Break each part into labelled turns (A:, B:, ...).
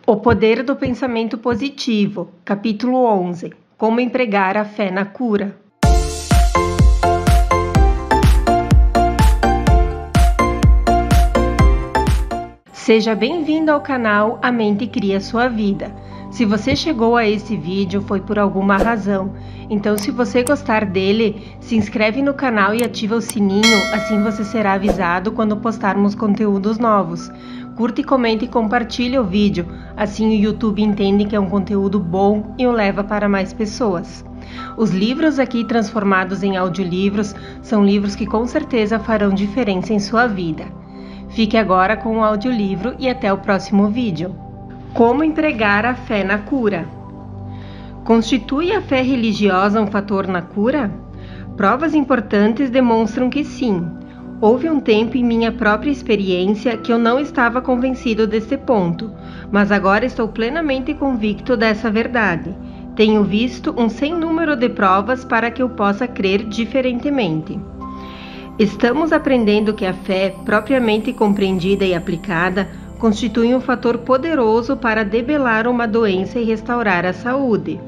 A: O poder do pensamento positivo, capítulo 11. Como empregar a fé na cura. Seja bem-vindo ao canal A Mente Cria Sua Vida. Se você chegou a esse vídeo foi por alguma razão, então se você gostar dele, se inscreve no canal e ativa o sininho, assim você será avisado quando postarmos conteúdos novos. Curta e comente e compartilhe o vídeo, assim o YouTube entende que é um conteúdo bom e o leva para mais pessoas. Os livros aqui transformados em audiolivros são livros que com certeza farão diferença em sua vida. Fique agora com o audiolivro e até o próximo vídeo. Como empregar a fé na cura? Constitui a fé religiosa um fator na cura? Provas importantes demonstram que sim. Houve um tempo em minha própria experiência que eu não estava convencido desse ponto, mas agora estou plenamente convicto dessa verdade. Tenho visto um sem número de provas para que eu possa crer diferentemente. Estamos aprendendo que a fé, propriamente compreendida e aplicada, constitui um fator poderoso para debelar uma doença e restaurar a saúde.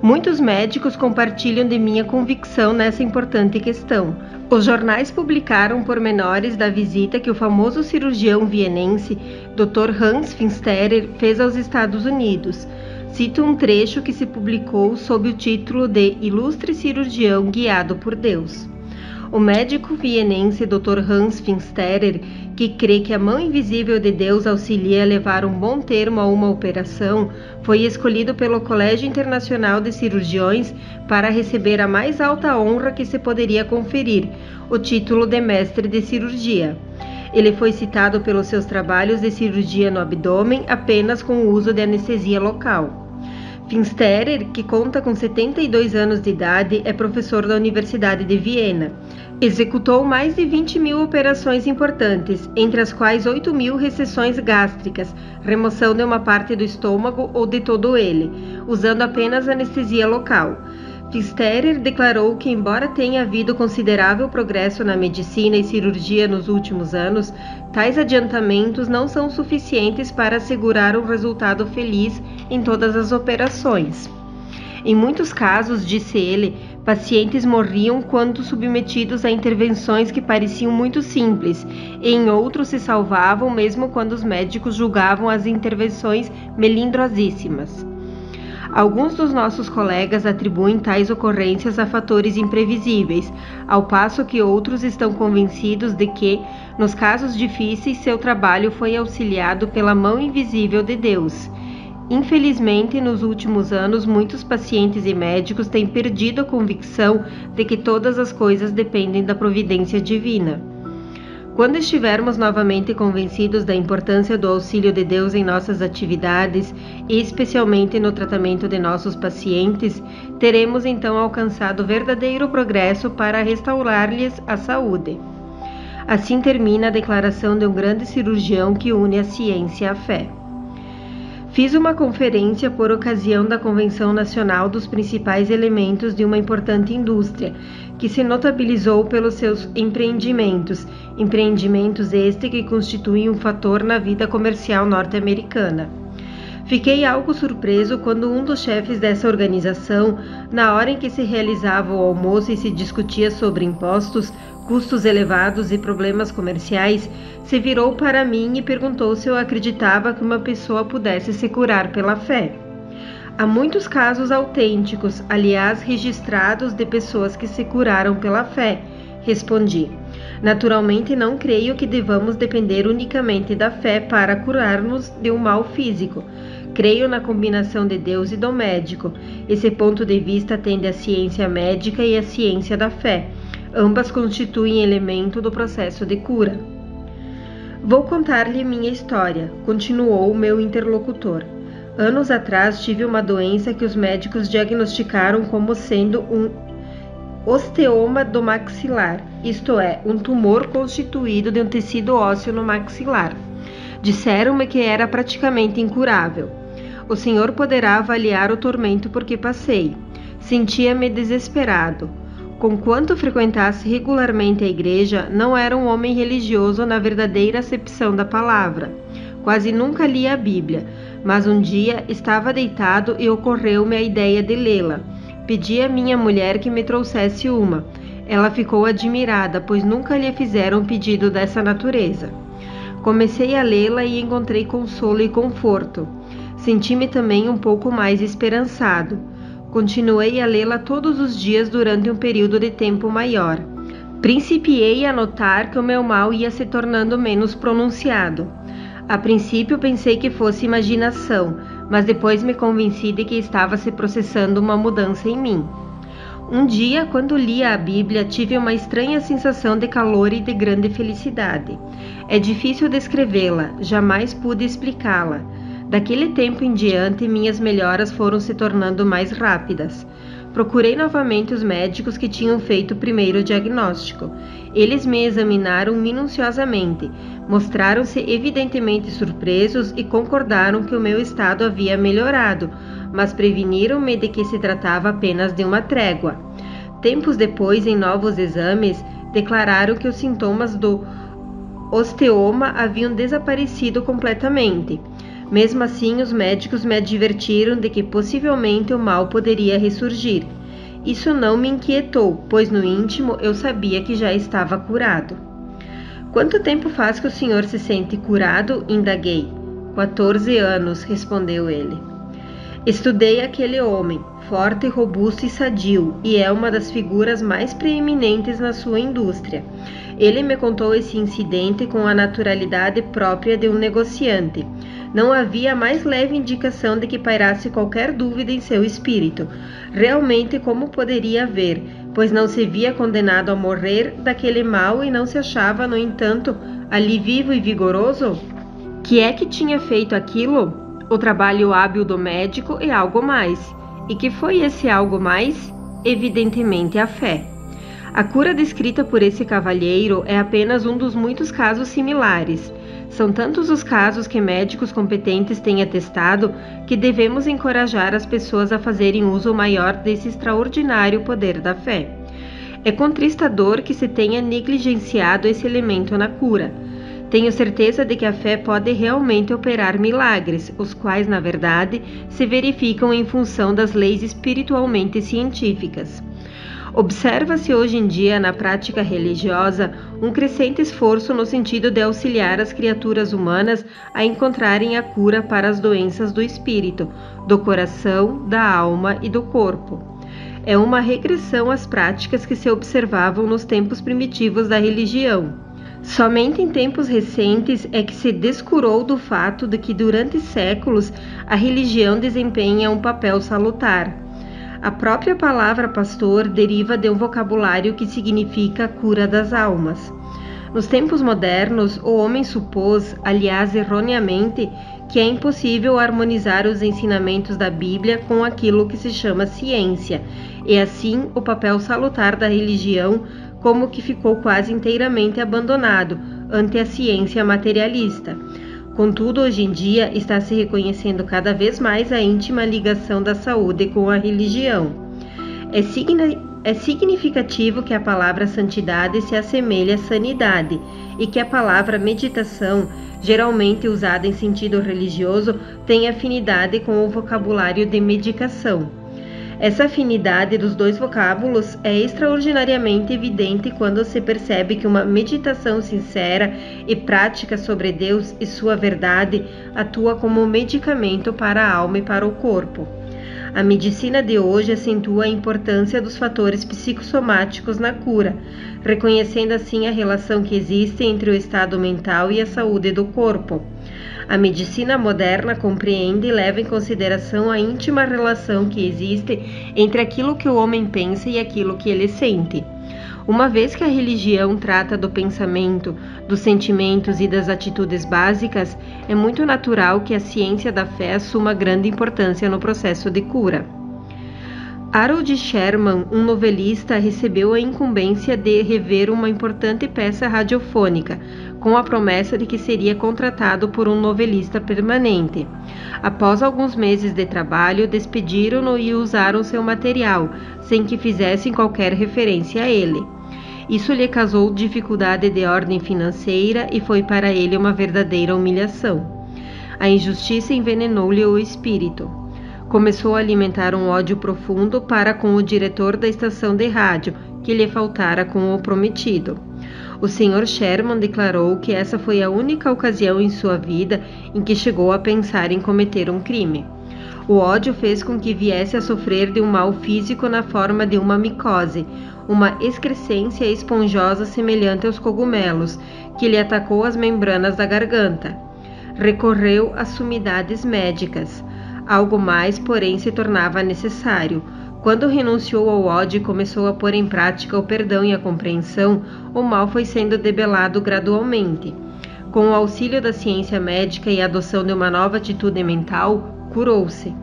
A: Muitos médicos compartilham de minha convicção nessa importante questão. Os jornais publicaram pormenores da visita que o famoso cirurgião vienense, Dr. Hans Finsterer, fez aos Estados Unidos. Cito um trecho que se publicou sob o título de Ilustre Cirurgião Guiado por Deus. O médico vienense Dr. Hans Finsterer, que crê que a mão invisível de Deus auxilia a levar um bom termo a uma operação, foi escolhido pelo Colégio Internacional de Cirurgiões para receber a mais alta honra que se poderia conferir, o título de mestre de cirurgia. Ele foi citado pelos seus trabalhos de cirurgia no abdômen apenas com o uso de anestesia local. Finsterer, que conta com 72 anos de idade, é professor da Universidade de Viena. Executou mais de 20.000 operações importantes, entre as quais 8.000 reseções gástricas, remoção de uma parte do estômago ou de todo ele, usando apenas anestesia local. Finsterer declarou que, embora tenha havido considerável progresso na medicina e cirurgia nos últimos anos, tais adiantamentos não são suficientes para assegurar um resultado feliz em todas as operações. Em muitos casos, disse ele, pacientes morriam quando submetidos a intervenções que pareciam muito simples, e em outros se salvavam mesmo quando os médicos julgavam as intervenções melindrosíssimas. Alguns dos nossos colegas atribuem tais ocorrências a fatores imprevisíveis, ao passo que outros estão convencidos de que, nos casos difíceis, seu trabalho foi auxiliado pela mão invisível de Deus. Infelizmente, nos últimos anos, muitos pacientes e médicos têm perdido a convicção de que todas as coisas dependem da providência divina. Quando estivermos novamente convencidos da importância do auxílio de Deus em nossas atividades, e especialmente no tratamento de nossos pacientes, teremos então alcançado verdadeiro progresso para restaurar-lhes a saúde. Assim termina a declaração de um grande cirurgião que une a ciência à fé. Fiz uma conferência por ocasião da Convenção Nacional dos principais elementos de uma importante indústria, que se notabilizou pelos seus empreendimentos este que constituem um fator na vida comercial norte-americana. Fiquei algo surpreso quando um dos chefes dessa organização, na hora em que se realizava o almoço e se discutia sobre impostos, custos elevados e problemas comerciais, se virou para mim e perguntou se eu acreditava que uma pessoa pudesse se curar pela fé. Há muitos casos autênticos, aliás registrados, de pessoas que se curaram pela fé, respondi. Naturalmente não creio que devamos depender unicamente da fé para curar-nos de um mal físico. Creio na combinação de Deus e do médico. Esse ponto de vista atende à ciência médica e à ciência da fé. Ambas constituem elemento do processo de cura. Vou contar-lhe minha história, continuou o meu interlocutor. Anos atrás tive uma doença que os médicos diagnosticaram como sendo um osteoma do maxilar, isto é, um tumor constituído de um tecido ósseo no maxilar. Disseram-me que era praticamente incurável. O senhor poderá avaliar o tormento por que passei. Sentia-me desesperado. Conquanto frequentasse regularmente a igreja, não era um homem religioso na verdadeira acepção da palavra. Quase nunca lia a Bíblia, mas um dia estava deitado e ocorreu-me a ideia de lê-la. Pedi à minha mulher que me trouxesse uma. Ela ficou admirada, pois nunca lhe fizeram um pedido dessa natureza. Comecei a lê-la e encontrei consolo e conforto. Senti-me também um pouco mais esperançado. Continuei a lê-la todos os dias durante um período de tempo maior. Principiei a notar que o meu mal ia se tornando menos pronunciado. A princípio pensei que fosse imaginação, mas depois me convenci de que estava se processando uma mudança em mim. Um dia, quando lia a Bíblia, tive uma estranha sensação de calor e de grande felicidade. É difícil descrevê-la, jamais pude explicá-la. Daquele tempo em diante, minhas melhoras foram se tornando mais rápidas. Procurei novamente os médicos que tinham feito o primeiro diagnóstico. Eles me examinaram minuciosamente, mostraram-se evidentemente surpresos e concordaram que o meu estado havia melhorado, mas preveniram-me de que se tratava apenas de uma trégua. Tempos depois, em novos exames, declararam que os sintomas do osteoma haviam desaparecido completamente. Mesmo assim, os médicos me advertiram de que possivelmente o mal poderia ressurgir. Isso não me inquietou, pois no íntimo eu sabia que já estava curado. Quanto tempo faz que o senhor se sente curado? Indaguei. 14 anos, respondeu ele. Estudei aquele homem, forte, robusto e sadio, e é uma das figuras mais preeminentes na sua indústria. Ele me contou esse incidente com a naturalidade própria de um negociante. Não havia a mais leve indicação de que pairasse qualquer dúvida em seu espírito. Realmente, como poderia haver, pois não se via condenado a morrer daquele mal e não se achava, no entanto, ali vivo e vigoroso? Que é que tinha feito aquilo? O trabalho hábil do médico e algo mais. E que foi esse algo mais? Evidentemente a fé. A cura descrita por esse cavalheiro é apenas um dos muitos casos similares. São tantos os casos que médicos competentes têm atestado que devemos encorajar as pessoas a fazerem uso maior desse extraordinário poder da fé. É contristador que se tenha negligenciado esse elemento na cura. Tenho certeza de que a fé pode realmente operar milagres, os quais, na verdade, se verificam em função das leis espiritualmente científicas. Observa-se hoje em dia na prática religiosa um crescente esforço no sentido de auxiliar as criaturas humanas a encontrarem a cura para as doenças do espírito, do coração, da alma e do corpo. É uma regressão às práticas que se observavam nos tempos primitivos da religião. Somente em tempos recentes é que se descurou do fato de que durante séculos a religião desempenha um papel salutar. A própria palavra pastor deriva de um vocabulário que significa cura das almas. Nos tempos modernos, o homem supôs, aliás erroneamente, que é impossível harmonizar os ensinamentos da Bíblia com aquilo que se chama ciência, e assim o papel salutar da religião como que ficou quase inteiramente abandonado ante a ciência materialista. Contudo, hoje em dia está se reconhecendo cada vez mais a íntima ligação da saúde com a religião. É significativo que a palavra santidade se assemelhe à sanidade e que a palavra meditação, geralmente usada em sentido religioso, tem afinidade com o vocabulário de medicação. Essa afinidade dos dois vocábulos é extraordinariamente evidente quando se percebe que uma meditação sincera e prática sobre Deus e sua verdade atua como medicamento para a alma e para o corpo. A medicina de hoje acentua a importância dos fatores psicossomáticos na cura, reconhecendo assim a relação que existe entre o estado mental e a saúde do corpo. A medicina moderna compreende e leva em consideração a íntima relação que existe entre aquilo que o homem pensa e aquilo que ele sente. Uma vez que a religião trata do pensamento, dos sentimentos e das atitudes básicas, é muito natural que a ciência da fé assuma grande importância no processo de cura. Harold Sherman, um novelista, recebeu a incumbência de rever uma importante peça radiofônica, com a promessa de que seria contratado por um novelista permanente. Após alguns meses de trabalho, despediram-no e usaram seu material, sem que fizessem qualquer referência a ele. Isso lhe causou dificuldade de ordem financeira e foi para ele uma verdadeira humilhação. A injustiça envenenou-lhe o espírito. Começou a alimentar um ódio profundo para com o diretor da estação de rádio, que lhe faltara com o prometido. O Sr. Sherman declarou que essa foi a única ocasião em sua vida em que chegou a pensar em cometer um crime. O ódio fez com que viesse a sofrer de um mal físico na forma de uma micose, uma excrescência esponjosa semelhante aos cogumelos, que lhe atacou as membranas da garganta. Recorreu às sumidades médicas. Algo mais, porém, se tornava necessário. Quando renunciou ao ódio e começou a pôr em prática o perdão e a compreensão, o mal foi sendo debelado gradualmente. Com o auxílio da ciência médica e a adoção de uma nova atitude mental, curou-se.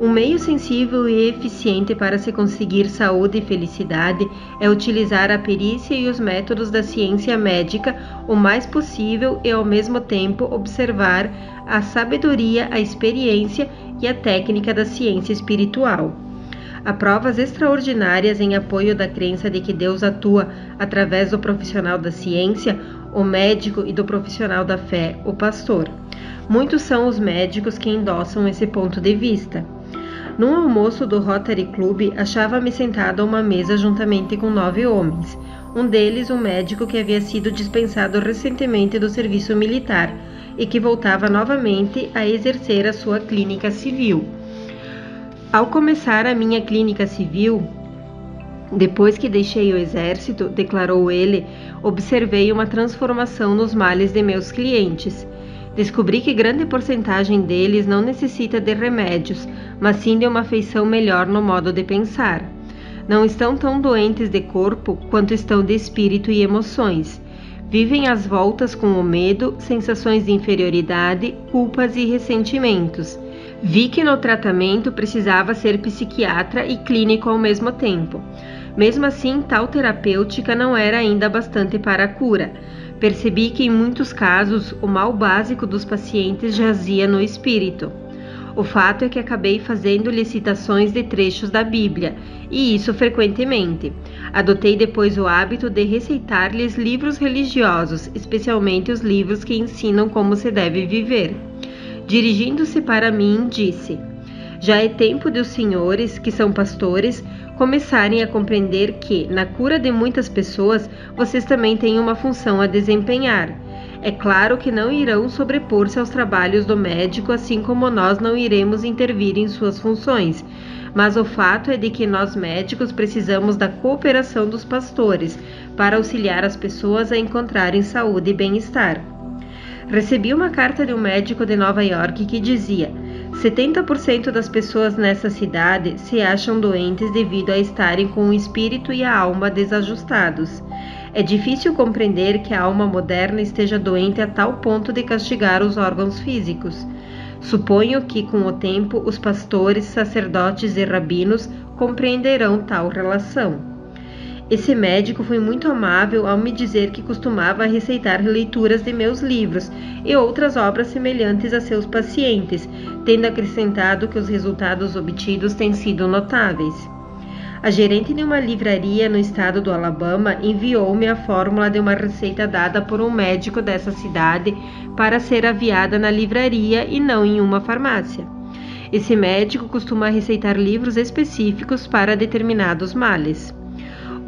A: Um meio sensível e eficiente para se conseguir saúde e felicidade é utilizar a perícia e os métodos da ciência médica o mais possível e, ao mesmo tempo, observar a sabedoria, a experiência e a técnica da ciência espiritual. Há provas extraordinárias em apoio da crença de que Deus atua através do profissional da ciência, o médico, e do profissional da fé, o pastor. Muitos são os médicos que endossam esse ponto de vista. Num almoço do Rotary Club, achava-me sentado a uma mesa juntamente com 9 homens. Um deles, um médico que havia sido dispensado recentemente do serviço militar e que voltava novamente a exercer a sua clínica civil. Ao começar a minha clínica civil, depois que deixei o exército, declarou ele, observei uma transformação nos males de meus clientes. Descobri que grande porcentagem deles não necessita de remédios, mas sim de uma feição melhor no modo de pensar. Não estão tão doentes de corpo quanto estão de espírito e emoções. Vivem às voltas com o medo, sensações de inferioridade, culpas e ressentimentos. Vi que no tratamento precisava ser psiquiatra e clínico ao mesmo tempo. Mesmo assim, tal terapêutica não era ainda bastante para a cura. Percebi que em muitos casos o mal básico dos pacientes jazia no espírito. O fato é que acabei fazendo-lhe citações de trechos da Bíblia, e isso frequentemente. Adotei depois o hábito de receitar-lhes livros religiosos, especialmente os livros que ensinam como se deve viver. Dirigindo-se para mim, disse: já é tempo de os senhores, que são pastores, começarem a compreender que, na cura de muitas pessoas, vocês também têm uma função a desempenhar. É claro que não irão sobrepor-se aos trabalhos do médico, assim como nós não iremos intervir em suas funções. Mas o fato é de que nós médicos precisamos da cooperação dos pastores para auxiliar as pessoas a encontrarem saúde e bem-estar. Recebi uma carta de um médico de Nova York que dizia: 70% das pessoas nessa cidade se acham doentes devido a estarem com o espírito e a alma desajustados. É difícil compreender que a alma moderna esteja doente a tal ponto de castigar os órgãos físicos. Suponho que, com o tempo, os pastores, sacerdotes e rabinos compreenderão tal relação. Esse médico foi muito amável ao me dizer que costumava receitar leituras de meus livros e outras obras semelhantes a seus pacientes, tendo acrescentado que os resultados obtidos têm sido notáveis. A gerente de uma livraria no estado do Alabama enviou-me a fórmula de uma receita dada por um médico dessa cidade para ser aviada na livraria e não em uma farmácia. Esse médico costuma receitar livros específicos para determinados males.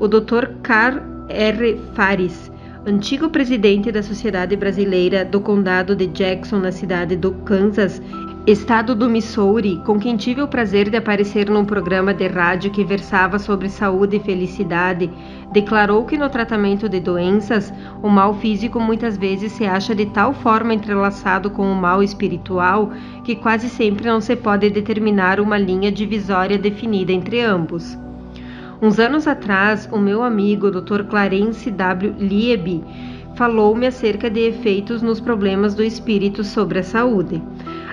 A: O Dr. Carl R. Faris, antigo presidente da Sociedade Brasileira do Condado de Jackson, na cidade do Kansas, estado do Missouri, com quem tive o prazer de aparecer num programa de rádio que versava sobre saúde e felicidade, declarou que no tratamento de doenças, o mal físico muitas vezes se acha de tal forma entrelaçado com o mal espiritual que quase sempre não se pode determinar uma linha divisória definida entre ambos. Uns anos atrás, o meu amigo Dr. Clarence W. Lieby falou-me acerca de efeitos nos problemas do espírito sobre a saúde.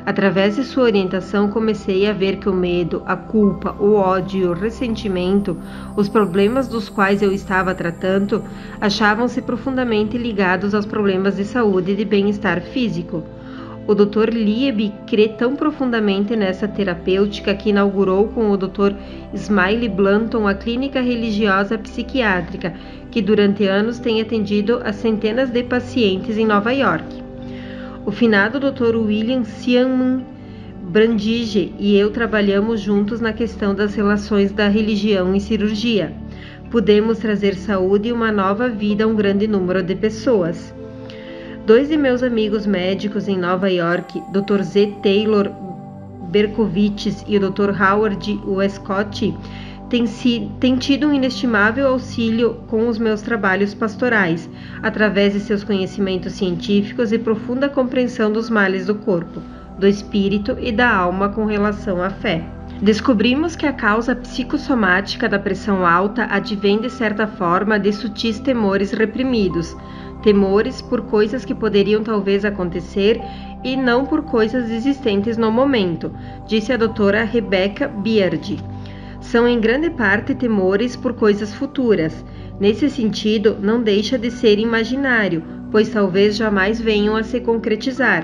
A: Através de sua orientação, comecei a ver que o medo, a culpa, o ódio e o ressentimento, os problemas dos quais eu estava tratando, achavam-se profundamente ligados aos problemas de saúde e de bem-estar físico. O Dr. Lieby crê tão profundamente nessa terapêutica que inaugurou com o Dr. Smiley Blanton a clínica religiosa psiquiátrica, que durante anos tem atendido a centenas de pacientes em Nova York. O finado Dr. William Siaman Brandige e eu trabalhamos juntos na questão das relações da religião e cirurgia. Pudemos trazer saúde e uma nova vida a um grande número de pessoas. 2 de meus amigos médicos em Nova York, Dr. Z. Taylor Berkowitz e o Dr. Howard Westcott, têm tido um inestimável auxílio com os meus trabalhos pastorais, através de seus conhecimentos científicos e profunda compreensão dos males do corpo, do espírito e da alma com relação à fé. Descobrimos que a causa psicossomática da pressão alta advém de certa forma de sutis temores reprimidos, temores por coisas que poderiam talvez acontecer e não por coisas existentes no momento, disse a doutora Rebecca Beard. São em grande parte temores por coisas futuras. Nesse sentido, não deixa de ser imaginário, pois talvez jamais venham a se concretizar.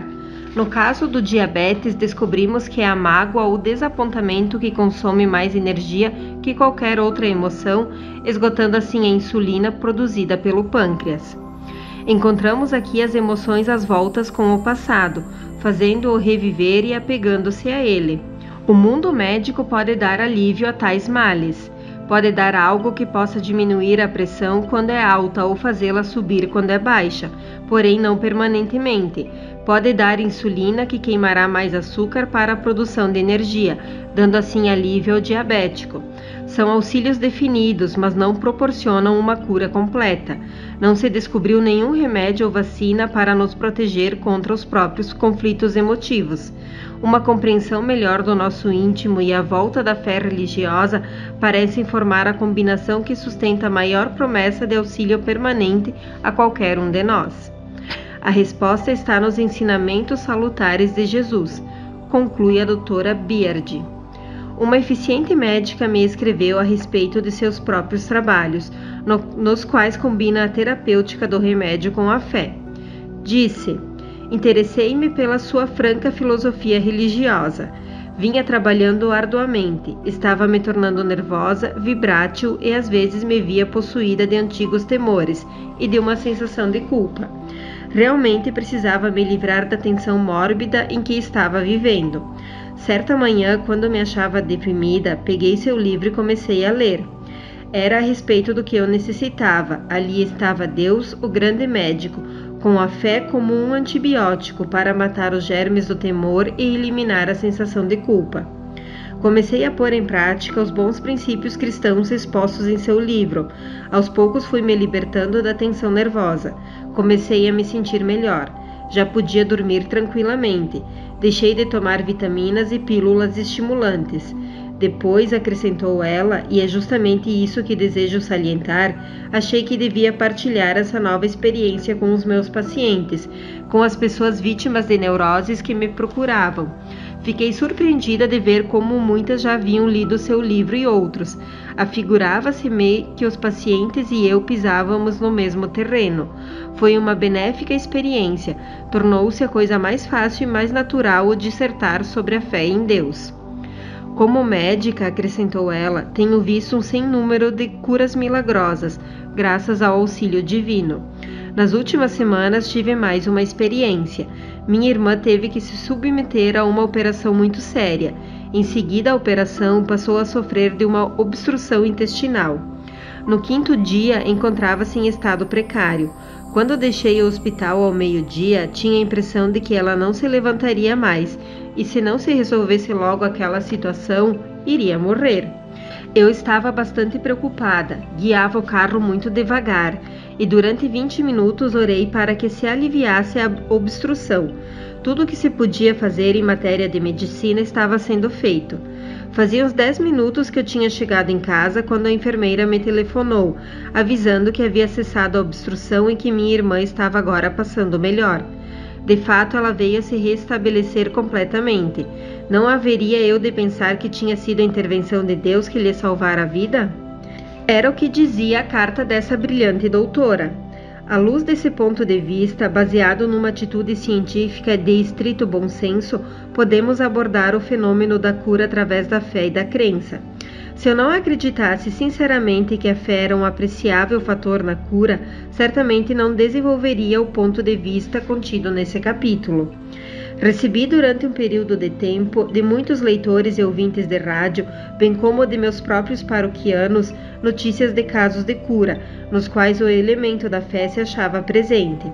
A: No caso do diabetes, descobrimos que é a mágoa ou desapontamento que consome mais energia que qualquer outra emoção, esgotando assim a insulina produzida pelo pâncreas. Encontramos aqui as emoções às voltas com o passado, fazendo-o reviver e apegando-se a ele. O mundo médico pode dar alívio a tais males. Pode dar algo que possa diminuir a pressão quando é alta ou fazê-la subir quando é baixa, porém não permanentemente. Pode dar insulina que queimará mais açúcar para a produção de energia, dando assim alívio ao diabético. São auxílios definidos, mas não proporcionam uma cura completa. Não se descobriu nenhum remédio ou vacina para nos proteger contra os próprios conflitos emotivos. Uma compreensão melhor do nosso íntimo e a volta da fé religiosa parecem formar a combinação que sustenta a maior promessa de auxílio permanente a qualquer um de nós. A resposta está nos ensinamentos salutares de Jesus, conclui a doutora Beard. Uma eficiente médica me escreveu a respeito de seus próprios trabalhos, nos quais combina a terapêutica do remédio com a fé. Disse: interessei-me pela sua franca filosofia religiosa. Vinha trabalhando arduamente, estava me tornando nervosa, vibrátil e às vezes me via possuída de antigos temores e de uma sensação de culpa. Realmente precisava me livrar da tensão mórbida em que estava vivendo. Certa manhã, quando me achava deprimida, peguei seu livro e comecei a ler. Era a respeito do que eu necessitava. Ali estava Deus, o grande médico, com a fé como um antibiótico para matar os germes do temor e eliminar a sensação de culpa. Comecei a pôr em prática os bons princípios cristãos expostos em seu livro. Aos poucos fui me libertando da tensão nervosa. Comecei a me sentir melhor. Já podia dormir tranquilamente. Deixei de tomar vitaminas e pílulas estimulantes. Depois, acrescentou ela, e é justamente isso que desejo salientar, achei que devia partilhar essa nova experiência com os meus pacientes, com as pessoas vítimas de neuroses que me procuravam. Fiquei surpreendida de ver como muitas já haviam lido seu livro e outros. Afigurava-se-me que os pacientes e eu pisávamos no mesmo terreno. Foi uma benéfica experiência. Tornou-se a coisa mais fácil e mais natural o dissertar sobre a fé em Deus. Como médica, acrescentou ela, tenho visto um sem número de curas milagrosas, graças ao auxílio divino. Nas últimas semanas tive mais uma experiência. Minha irmã teve que se submeter a uma operação muito séria. Em seguida, a operação passou a sofrer de uma obstrução intestinal. No 5º dia, encontrava-se em estado precário. Quando deixei o hospital ao meio-dia, tinha a impressão de que ela não se levantaria mais, e se não se resolvesse logo aquela situação, iria morrer. Eu estava bastante preocupada, guiava o carro muito devagar, e durante 20 minutos orei para que se aliviasse a obstrução. Tudo o que se podia fazer em matéria de medicina estava sendo feito. Fazia uns 10 minutos que eu tinha chegado em casa quando a enfermeira me telefonou, avisando que havia cessado a obstrução e que minha irmã estava agora passando melhor. De fato, ela veio a se restabelecer completamente. Não haveria eu de pensar que tinha sido a intervenção de Deus que lhe salvara a vida? Era o que dizia a carta dessa brilhante doutora. À luz desse ponto de vista, baseado numa atitude científica de estrito bom senso, podemos abordar o fenômeno da cura através da fé e da crença. Se eu não acreditasse sinceramente que a fé era um apreciável fator na cura, certamente não desenvolveria o ponto de vista contido nesse capítulo. Recebi durante um período de tempo de muitos leitores e ouvintes de rádio, bem como de meus próprios paroquianos, notícias de casos de cura, nos quais o elemento da fé se achava presente.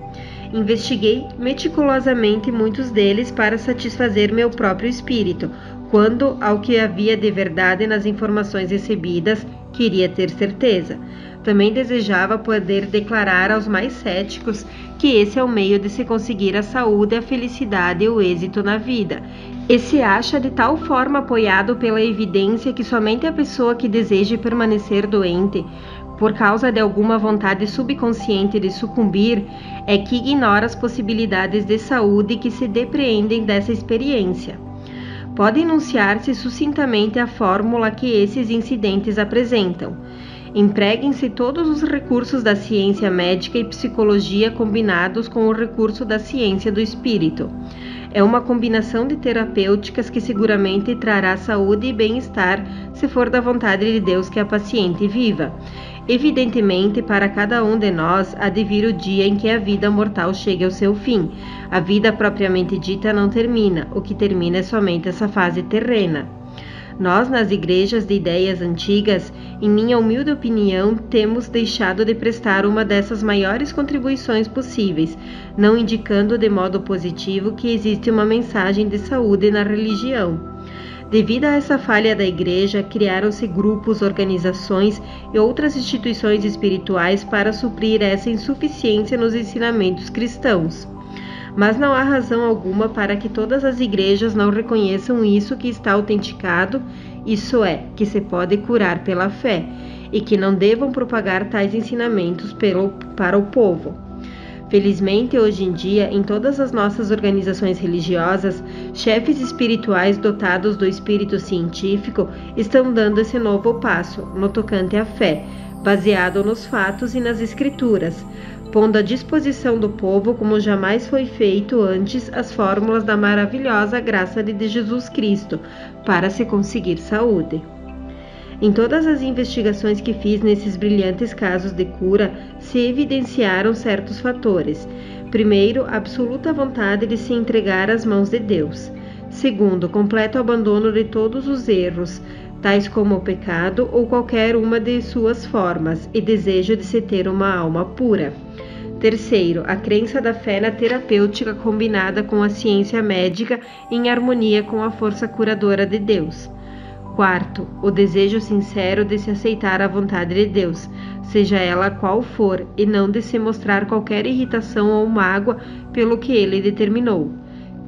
A: Investiguei meticulosamente muitos deles para satisfazer meu próprio espírito, quando ao que havia de verdade nas informações recebidas, queria ter certeza. Também desejava poder declarar aos mais céticos que esse é o meio de se conseguir a saúde, a felicidade e o êxito na vida. E se acha de tal forma apoiado pela evidência que somente a pessoa que deseje permanecer doente, por causa de alguma vontade subconsciente de sucumbir, é que ignora as possibilidades de saúde que se depreendem dessa experiência. Pode enunciar-se sucintamente a fórmula que esses incidentes apresentam. Empreguem-se todos os recursos da ciência médica e psicologia combinados com o recurso da ciência do espírito. É uma combinação de terapêuticas que seguramente trará saúde e bem-estar se for da vontade de Deus que a paciente viva. Evidentemente, para cada um de nós há de vir o dia em que a vida mortal chegue ao seu fim. A vida propriamente dita não termina, o que termina é somente essa fase terrena. Nós, nas igrejas de ideias antigas, em minha humilde opinião, temos deixado de prestar uma dessas maiores contribuições possíveis, não indicando de modo positivo que existe uma mensagem de saúde na religião. Devido a essa falha da Igreja, criaram-se grupos, organizações e outras instituições espirituais para suprir essa insuficiência nos ensinamentos cristãos. Mas não há razão alguma para que todas as igrejas não reconheçam isso que está autenticado, isso é, que se pode curar pela fé, e que não devam propagar tais ensinamentos para o povo. Felizmente, hoje em dia, em todas as nossas organizações religiosas, chefes espirituais dotados do espírito científico estão dando esse novo passo, no tocante à fé, baseado nos fatos e nas escrituras, pondo à disposição do povo, como jamais foi feito antes, as fórmulas da maravilhosa graça de Jesus Cristo, para se conseguir saúde. Em todas as investigações que fiz nesses brilhantes casos de cura, se evidenciaram certos fatores. Primeiro, a absoluta vontade de se entregar às mãos de Deus. Segundo, completo abandono de todos os erros, tais como o pecado ou qualquer uma de suas formas, e desejo de se ter uma alma pura. Terceiro, a crença da fé na terapêutica combinada com a ciência médica em harmonia com a força curadora de Deus. Quarto, o desejo sincero de se aceitar a vontade de Deus, seja ela qual for, e não de se mostrar qualquer irritação ou mágoa pelo que ele determinou.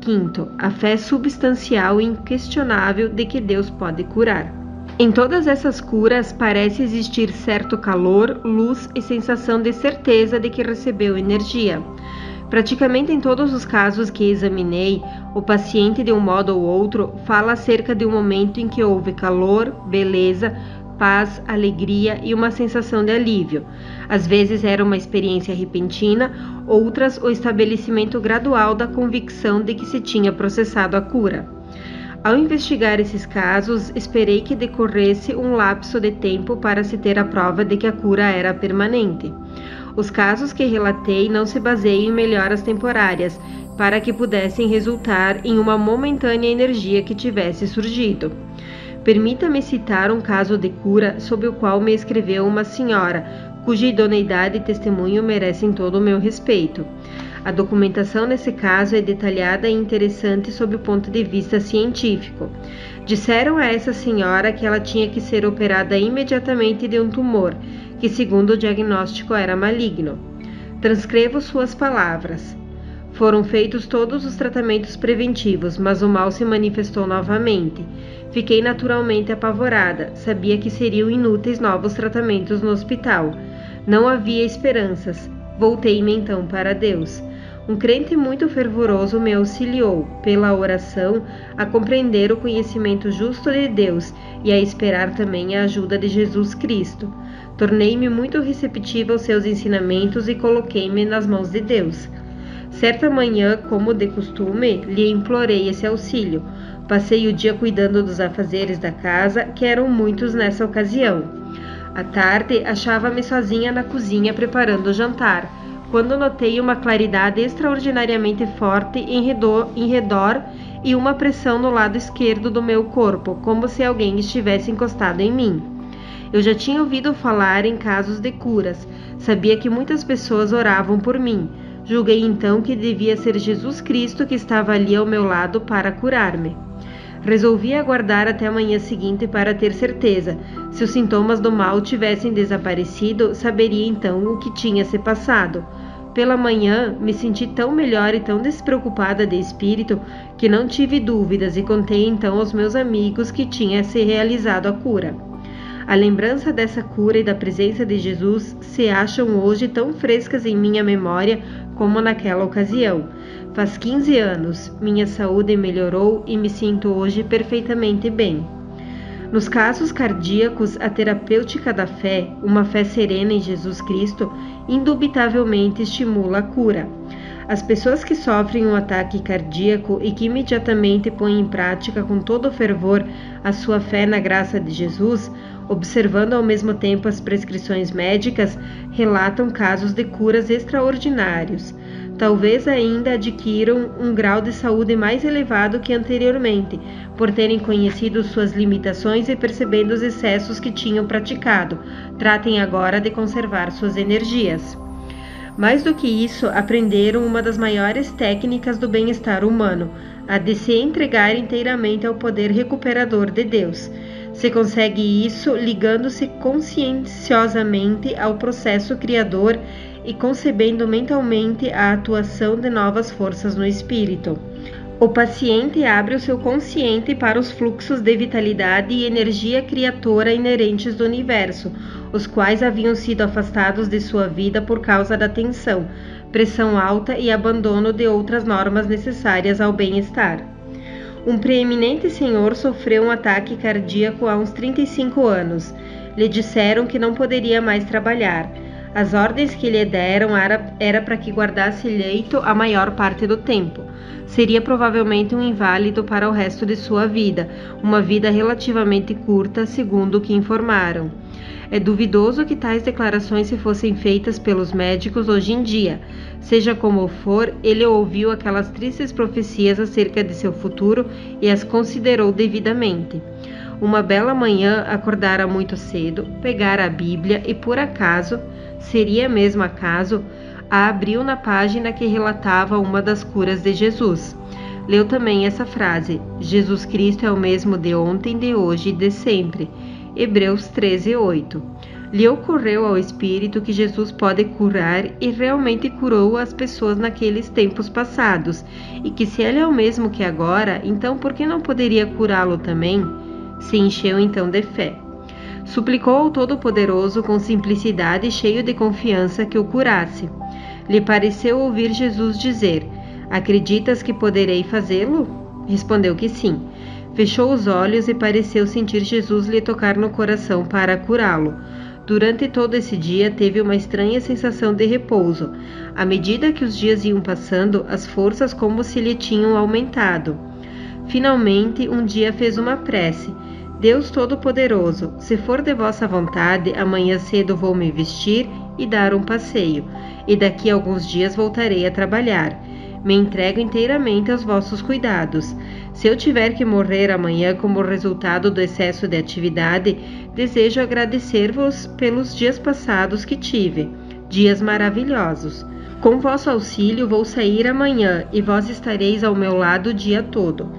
A: Quinto, a fé substancial e inquestionável de que Deus pode curar. Em todas essas curas parece existir certo calor, luz e sensação de certeza de que recebeu energia. Praticamente em todos os casos que examinei, o paciente, de um modo ou outro, fala acerca de um momento em que houve calor, beleza, paz, alegria e uma sensação de alívio. Às vezes era uma experiência repentina, outras o estabelecimento gradual da convicção de que se tinha processado a cura. Ao investigar esses casos, esperei que decorresse um lapso de tempo para se ter a prova de que a cura era permanente. Os casos que relatei não se baseiam em melhoras temporárias, para que pudessem resultar em uma momentânea energia que tivesse surgido. Permita-me citar um caso de cura sobre o qual me escreveu uma senhora, cuja idoneidade e testemunho merecem todo o meu respeito. A documentação nesse caso é detalhada e interessante sob o ponto de vista científico. Disseram a essa senhora que ela tinha que ser operada imediatamente de um tumor, que segundo o diagnóstico era maligno. Transcrevo suas palavras. Foram feitos todos os tratamentos preventivos, mas o mal se manifestou novamente. Fiquei naturalmente apavorada, sabia que seriam inúteis novos tratamentos no hospital. Não havia esperanças. Voltei-me então para Deus. Um crente muito fervoroso me auxiliou, pela oração, a compreender o conhecimento justo de Deus e a esperar também a ajuda de Jesus Cristo. Tornei-me muito receptiva aos seus ensinamentos e coloquei-me nas mãos de Deus. Certa manhã, como de costume, lhe implorei esse auxílio. Passei o dia cuidando dos afazeres da casa, que eram muitos nessa ocasião. À tarde, achava-me sozinha na cozinha preparando o jantar, quando notei uma claridade extraordinariamente forte em redor e uma pressão no lado esquerdo do meu corpo, como se alguém estivesse encostado em mim. Eu já tinha ouvido falar em casos de curas, sabia que muitas pessoas oravam por mim. Julguei então que devia ser Jesus Cristo que estava ali ao meu lado para curar-me. Resolvi aguardar até a manhã seguinte para ter certeza. Se os sintomas do mal tivessem desaparecido, saberia então o que tinha se passado. Pela manhã, me senti tão melhor e tão despreocupada de espírito que não tive dúvidas e contei então aos meus amigos que tinha se realizado a cura. A lembrança dessa cura e da presença de Jesus se acham hoje tão frescas em minha memória como naquela ocasião. Faz 15 anos, minha saúde melhorou e me sinto hoje perfeitamente bem. Nos casos cardíacos, a terapêutica da fé, uma fé serena em Jesus Cristo, indubitavelmente estimula a cura. As pessoas que sofrem um ataque cardíaco e que imediatamente põem em prática com todo fervor a sua fé na graça de Jesus, observando ao mesmo tempo as prescrições médicas, relatam casos de curas extraordinários. Talvez ainda adquiram um grau de saúde mais elevado que anteriormente, por terem conhecido suas limitações e percebendo os excessos que tinham praticado. Tratem agora de conservar suas energias. Mais do que isso, aprenderam uma das maiores técnicas do bem-estar humano, a de se entregar inteiramente ao poder recuperador de Deus. Se consegue isso ligando-se conscienciosamente ao processo criador e concebendo mentalmente a atuação de novas forças no espírito. O paciente abre o seu consciente para os fluxos de vitalidade e energia criatora inerentes do universo, os quais haviam sido afastados de sua vida por causa da tensão, pressão alta e abandono de outras normas necessárias ao bem-estar. Um preeminente senhor sofreu um ataque cardíaco há uns 35 anos. Lhe disseram que não poderia mais trabalhar. As ordens que lhe deram era para que guardasse leito a maior parte do tempo. Seria provavelmente um inválido para o resto de sua vida, uma vida relativamente curta, segundo o que informaram. É duvidoso que tais declarações se fossem feitas pelos médicos hoje em dia. Seja como for, ele ouviu aquelas tristes profecias acerca de seu futuro e as considerou devidamente. Uma bela manhã, acordara muito cedo, pegara a Bíblia e, por acaso, seria mesmo acaso, a abriu na página que relatava uma das curas de Jesus. Leu também essa frase: Jesus Cristo é o mesmo de ontem, de hoje e de sempre. Hebreus 13:8. Lhe ocorreu ao espírito que Jesus pode curar e realmente curou as pessoas naqueles tempos passados, e que se ele é o mesmo que agora, então por que não poderia curá-lo também? Se encheu então de fé. Suplicou ao Todo-Poderoso com simplicidade e cheio de confiança que o curasse. Lhe pareceu ouvir Jesus dizer: Acreditas que poderei fazê-lo? Respondeu que sim. Fechou os olhos e pareceu sentir Jesus lhe tocar no coração para curá-lo. Durante todo esse dia teve uma estranha sensação de repouso. À medida que os dias iam passando, as forças como se lhe tinham aumentado. Finalmente, um dia fez uma prece: Deus Todo-Poderoso, se for de vossa vontade, amanhã cedo vou me vestir e dar um passeio, e daqui a alguns dias voltarei a trabalhar. Me entrego inteiramente aos vossos cuidados. Se eu tiver que morrer amanhã como resultado do excesso de atividade, desejo agradecer-vos pelos dias passados que tive, dias maravilhosos. Com vosso auxílio vou sair amanhã e vós estareis ao meu lado o dia todo.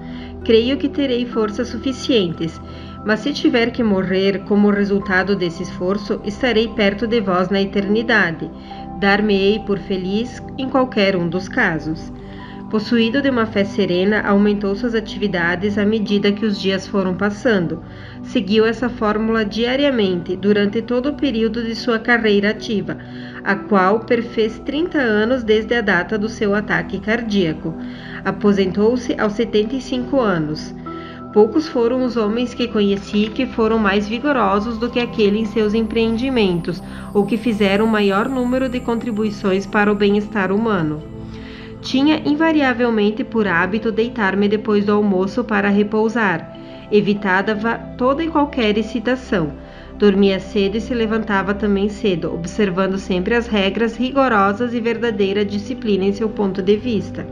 A: Creio que terei forças suficientes, mas se tiver que morrer como resultado desse esforço, estarei perto de vós na eternidade. Dar-me-ei por feliz em qualquer um dos casos. Possuído de uma fé serena, aumentou suas atividades à medida que os dias foram passando. Seguiu essa fórmula diariamente durante todo o período de sua carreira ativa, a qual perfez 30 anos desde a data do seu ataque cardíaco. Aposentou-se aos 75 anos. Poucos foram os homens que conheci que foram mais vigorosos do que aquele em seus empreendimentos, ou que fizeram maior número de contribuições para o bem-estar humano. Tinha invariavelmente por hábito deitar-me depois do almoço para repousar. Evitava toda e qualquer excitação. Dormia cedo e se levantava também cedo, observando sempre as regras rigorosas e verdadeira disciplina em seu ponto de vista.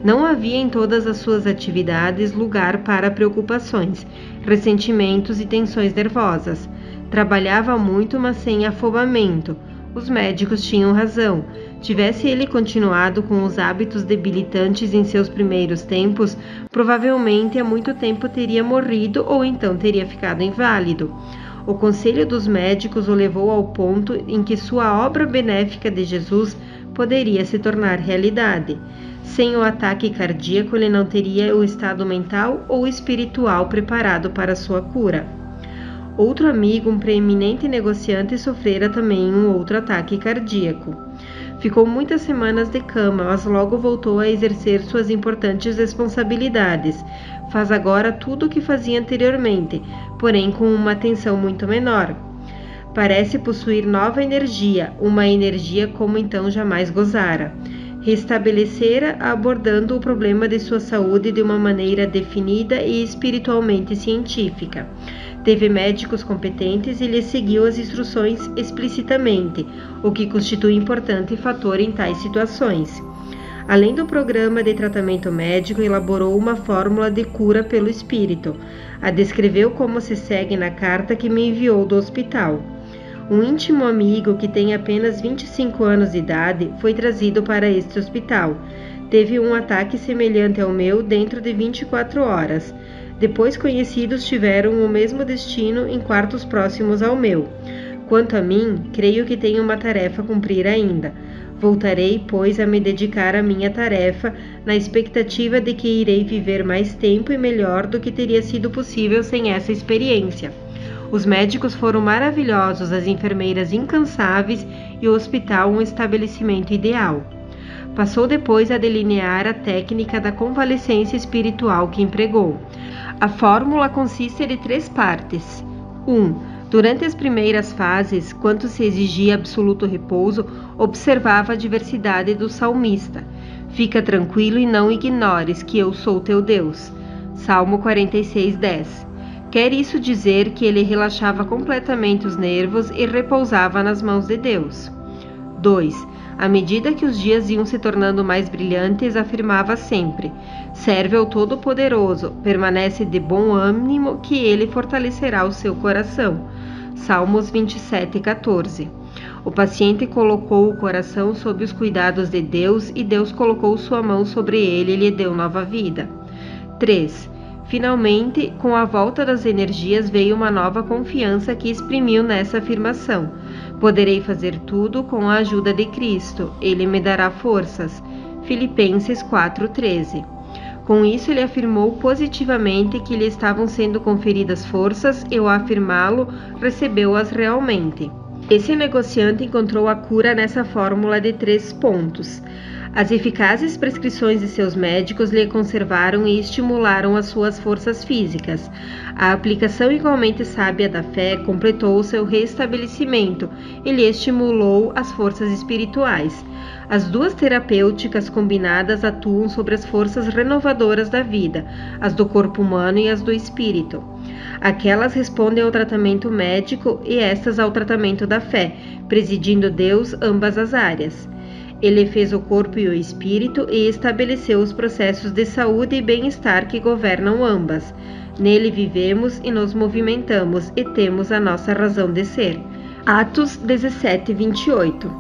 A: Não havia em todas as suas atividades lugar para preocupações, ressentimentos e tensões nervosas. Trabalhava muito, mas sem afobamento. Os médicos tinham razão. Tivesse ele continuado com os hábitos debilitantes em seus primeiros tempos, provavelmente há muito tempo teria morrido ou então teria ficado inválido. O conselho dos médicos o levou ao ponto em que sua obra benéfica de Jesus poderia se tornar realidade. Sem o ataque cardíaco, ele não teria o estado mental ou espiritual preparado para sua cura. Outro amigo, um preeminente negociante, sofrera também um outro ataque cardíaco. Ficou muitas semanas de cama, mas logo voltou a exercer suas importantes responsabilidades. Faz agora tudo o que fazia anteriormente, porém com uma atenção muito menor. Parece possuir nova energia, uma energia como então jamais gozara. Restabelecera abordando o problema de sua saúde de uma maneira definida e espiritualmente científica. Teve médicos competentes e lhe seguiu as instruções explicitamente, o que constitui importante fator em tais situações. Além do programa de tratamento médico, elaborou uma fórmula de cura pelo espírito. A descreveu como se segue na carta que me enviou do hospital. Um íntimo amigo que tem apenas 25 anos de idade foi trazido para este hospital. Teve um ataque semelhante ao meu dentro de 24 horas. Depois conhecidos tiveram o mesmo destino em quartos próximos ao meu. Quanto a mim, creio que tenho uma tarefa a cumprir ainda. Voltarei, pois, a me dedicar à minha tarefa, na expectativa de que irei viver mais tempo e melhor do que teria sido possível sem essa experiência. Os médicos foram maravilhosos, as enfermeiras incansáveis e o hospital um estabelecimento ideal. Passou depois a delinear a técnica da convalescência espiritual que empregou. A fórmula consiste de 3 partes. 1. Durante as primeiras fases, quando se exigia absoluto repouso, observava a diversidade do salmista. Fica tranquilo e não ignores que eu sou teu Deus. Salmo 46:10. Quer isso dizer que ele relaxava completamente os nervos e repousava nas mãos de Deus. 2. À medida que os dias iam se tornando mais brilhantes, afirmava sempre: serve ao Todo-Poderoso, permanece de bom ânimo que ele fortalecerá o seu coração. Salmos 27:14. O paciente colocou o coração sob os cuidados de Deus e Deus colocou sua mão sobre ele e lhe deu nova vida. 3. Finalmente, com a volta das energias veio uma nova confiança que exprimiu nessa afirmação: poderei fazer tudo com a ajuda de Cristo, Ele me dará forças. Filipenses 4:13. Com isso, ele afirmou positivamente que lhe estavam sendo conferidas forças e, ao afirmá-lo, recebeu-as realmente. Esse negociante encontrou a cura nessa fórmula de 3 pontos. As eficazes prescrições de seus médicos lhe conservaram e estimularam as suas forças físicas. A aplicação igualmente sábia da fé completou o seu restabelecimento e lhe estimulou as forças espirituais. As 2 terapêuticas combinadas atuam sobre as forças renovadoras da vida, as do corpo humano e as do espírito. Aquelas respondem ao tratamento médico e estas ao tratamento da fé, presidindo Deus ambas as áreas. Ele fez o corpo e o espírito e estabeleceu os processos de saúde e bem-estar que governam ambas. Nele vivemos e nos movimentamos e temos a nossa razão de ser. Atos 17:28.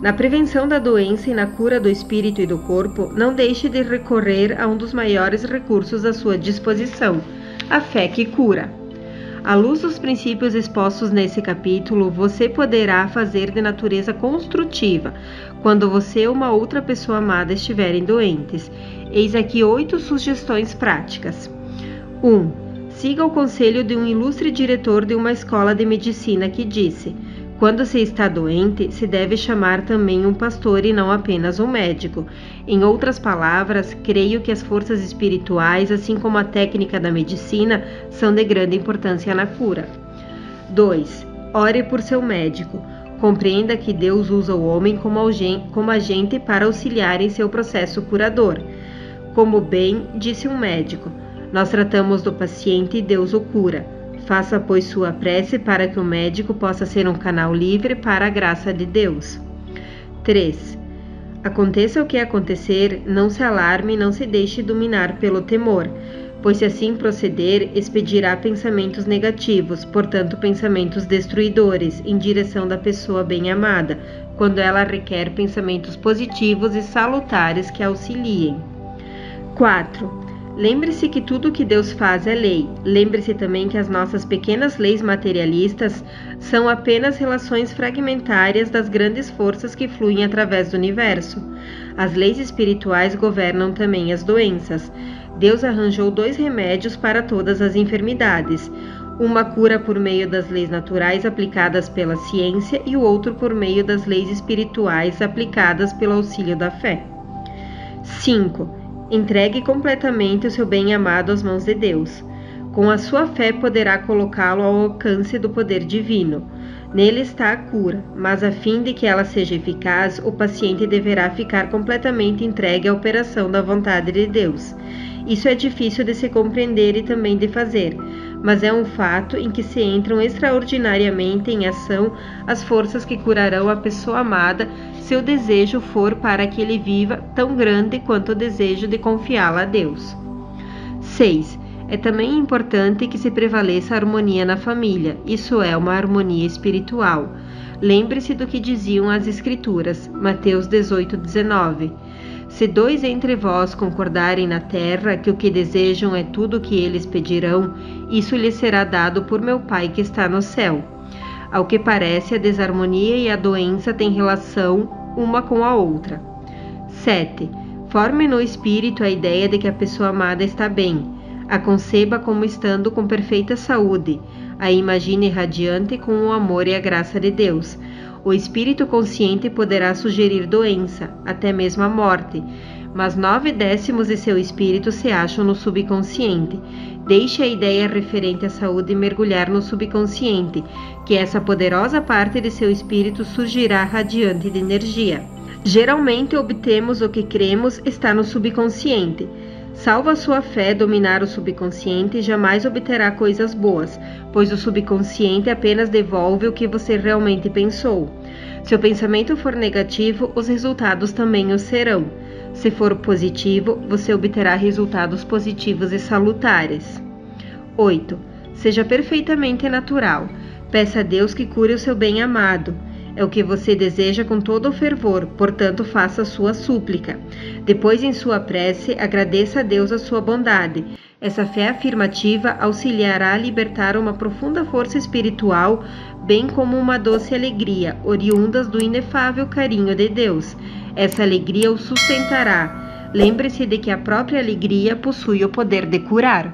A: Na prevenção da doença e na cura do espírito e do corpo, não deixe de recorrer a um dos maiores recursos à sua disposição, a fé que cura. À luz dos princípios expostos nesse capítulo, você poderá fazer de natureza construtiva quando você ou uma outra pessoa amada estiverem doentes. Eis aqui 8 sugestões práticas. 1. Siga o conselho de um ilustre diretor de uma escola de medicina que disse: quando se está doente, se deve chamar também um pastor e não apenas um médico. Em outras palavras, creio que as forças espirituais, assim como a técnica da medicina, são de grande importância na cura. 2. Ore por seu médico. Compreenda que Deus usa o homem como agente para auxiliar em seu processo curador. Como bem disse um médico, nós tratamos do paciente e Deus o cura. Faça, pois, sua prece para que o médico possa ser um canal livre para a graça de Deus. 3. Aconteça o que acontecer, não se alarme e não se deixe dominar pelo temor, pois se assim proceder, expedirá pensamentos negativos, portanto pensamentos destruidores, em direção da pessoa bem-amada, quando ela requer pensamentos positivos e salutares que a auxiliem. 4. Lembre-se que tudo o que Deus faz é lei. Lembre-se também que as nossas pequenas leis materialistas são apenas relações fragmentárias das grandes forças que fluem através do universo. As leis espirituais governam também as doenças. Deus arranjou 2 remédios para todas as enfermidades. Uma cura por meio das leis naturais aplicadas pela ciência e o outro por meio das leis espirituais aplicadas pelo auxílio da fé. 5. Entregue completamente o seu bem-amado às mãos de Deus. Com a sua fé poderá colocá-lo ao alcance do poder divino. Nele está a cura, mas a fim de que ela seja eficaz, o paciente deverá ficar completamente entregue à operação da vontade de Deus. Isso é difícil de se compreender e também de fazer, mas é um fato em que se entram extraordinariamente em ação as forças que curarão a pessoa amada, se o desejo for para que ele viva tão grande quanto o desejo de confiá-la a Deus. 6. É também importante que se prevaleça a harmonia na família, isso é, uma harmonia espiritual. Lembre-se do que diziam as Escrituras, Mateus 18:19. Se 2 entre vós concordarem na terra que o que desejam é tudo o que eles pedirão, isso lhes será dado por meu Pai que está no céu. Ao que parece, a desarmonia e a doença têm relação uma com a outra. 7. Forme no espírito a ideia de que a pessoa amada está bem. A conceba como estando com perfeita saúde. A imagine radiante com o amor e a graça de Deus. O espírito consciente poderá sugerir doença, até mesmo a morte, mas 9/10 de seu espírito se acham no subconsciente. Deixe a ideia referente à saúde mergulhar no subconsciente, que essa poderosa parte de seu espírito surgirá radiante de energia. Geralmente obtemos o que cremos está no subconsciente. Salvo a sua fé dominar o subconsciente, jamais obterá coisas boas, pois o subconsciente apenas devolve o que você realmente pensou. Se o pensamento for negativo, os resultados também o serão. Se for positivo, você obterá resultados positivos e salutares. 8. Seja perfeitamente natural. Peça a Deus que cure o seu bem-amado. É o que você deseja com todo o fervor, portanto faça a sua súplica. Depois, em sua prece, agradeça a Deus a sua bondade. Essa fé afirmativa auxiliará a libertar uma profunda força espiritual, bem como uma doce alegria, oriundas do inefável carinho de Deus. Essa alegria o sustentará. Lembre-se de que a própria alegria possui o poder de curar.